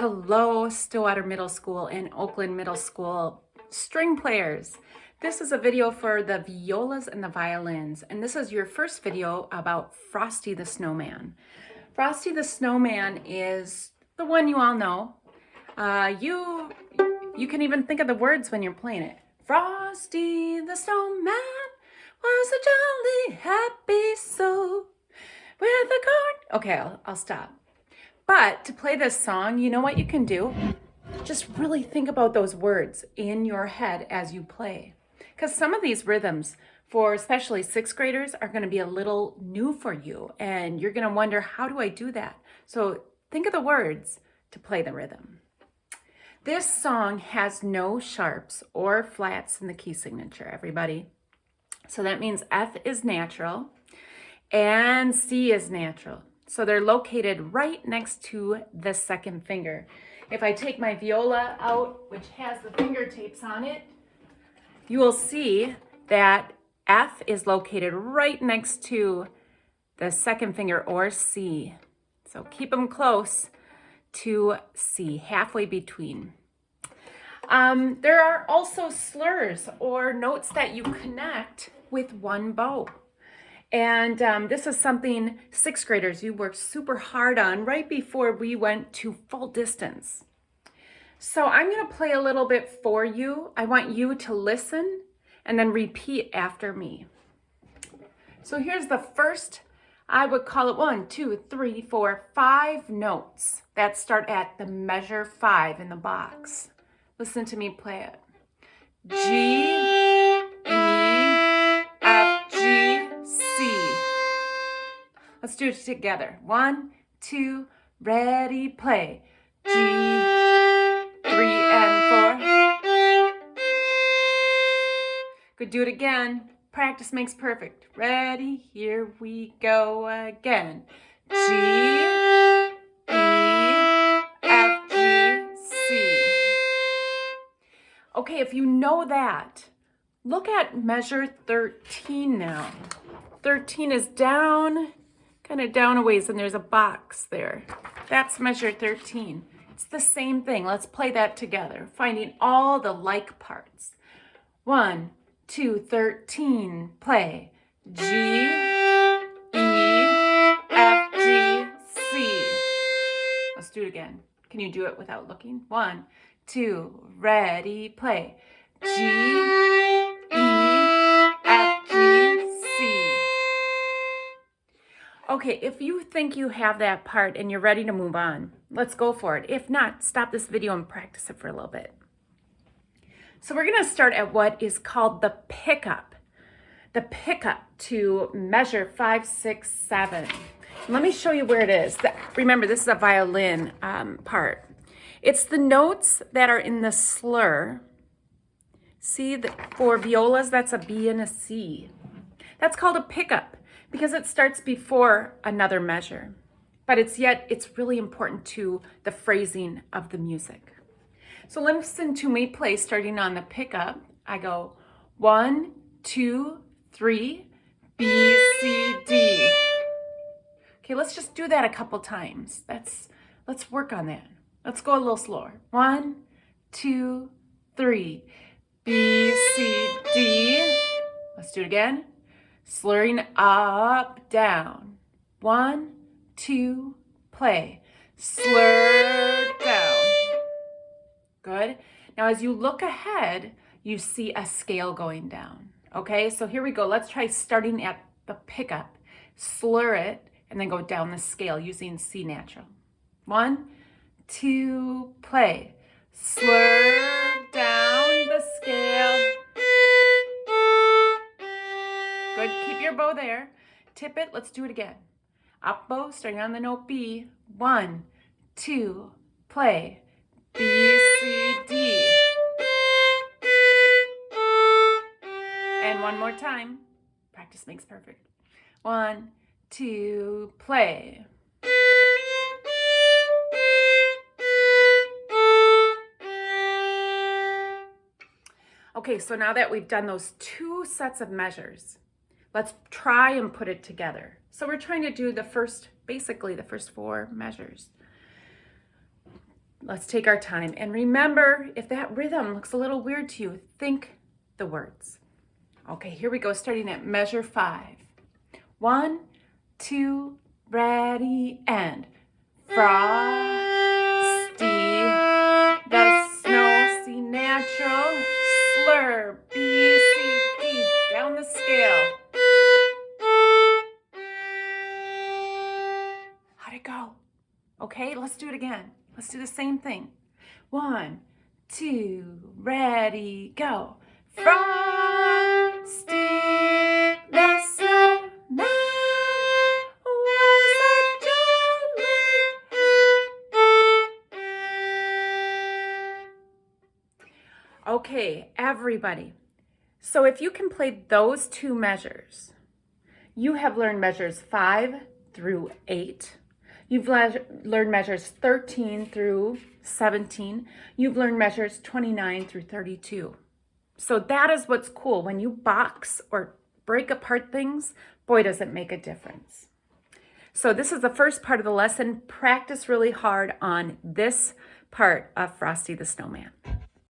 Hello, Stillwater Middle School and Oakland Middle School string players. This is a video for the violas and the violins, and this is your first video about Frosty the Snowman. Frosty the Snowman is the one you all know. You can even think of the words when you're playing it. Frosty the Snowman was a jolly happy soul with a corn. Okay, I'll stop. But to play this song, you know what you can do? Just really think about those words in your head as you play. Because some of these rhythms, for especially sixth graders, are going to be a little new for you. And you're going to wonder, how do I do that? So think of the words to play the rhythm. This song has no sharps or flats in the key signature, everybody. So that means F is natural and C is natural. So they're located right next to the second finger. If I take my viola out, which has the finger tapes on it, you will see that F is located right next to the second finger, or C. So keep them close to C, halfway between. There are also slurs or notes that you connect with one bow. And this is something sixth graders, you worked super hard on right before we went to full distance. So I'm going to play a little bit for you. I want you to listen and then repeat after me. So here's the first, I would call it 1, 2, 3, 4, 5 notes that start at the measure 5 in the box. Listen to me play it. G, E, F, G, C. Let's do it together. 1, 2, ready, play. G, 3 and 4. Good, do it again. Practice makes perfect. Ready, here we go again. G, E, F, G, C. Okay, if you know that, look at measure 13 now. 13 is down, kind of down a ways, and there's a box there. That's measure 13. It's the same thing. Let's play that together, finding all the like parts. 1, 2, 13, play. G, E, F, G, C. Let's do it again. Can you do it without looking? 1, 2, ready, play. G, E, F, G, C. Okay, if you think you have that part and you're ready to move on, let's go for it. If not, stop this video and practice it for a little bit. So we're going to start at what is called the pickup. The pickup to measure 5, 6, 7. Let me show you where it is. Remember, this is a violin part. It's the notes that are in the slur. See, for violas, that's a B and a C. That's called a pickup because it starts before another measure. But it's really important to the phrasing of the music. So listen to me play starting on the pickup. I go 1, 2, 3, B, C, D. Okay, let's just do that a couple times. Let's work on that. Let's go a little slower. 1, 2, 3, B, C, D. Let's do it again. Slurring up, down. 1, 2, play. Slur down. Good. Now, as you look ahead, you see a scale going down. Okay, so here we go. Let's try starting at the pickup. Slur it, and then go down the scale using C natural. 1, 2, play. Slur down the scale. Good. Keep your bow there. Tip it. Let's do it again. Up bow, starting on the note B. 1, 2, play. B, C, D. And one more time. Practice makes perfect. 1, 2, play. Okay, so now that we've done those 2 sets of measures, let's try and put it together. So we're trying to do basically the first 4 measures. Let's take our time. And remember, if that rhythm looks a little weird to you, think the words. Okay, here we go, starting at measure 5. 1, 2, ready, and Frosty, the snow, C natural, slur, B, C, D, down the scale. How'd it go? Okay, let's do it again. Let's do the same thing. 1, 2, ready, go. Frosty the snowman was a jolly. Okay, everybody. So if you can play those 2 measures, you have learned measures 5 through 8. You've learned measures 13 through 17. You've learned measures 29 through 32. So that is what's cool. When you box or break apart things, boy, does it make a difference. So this is the first part of the lesson. Practice really hard on this part of Frosty the Snowman.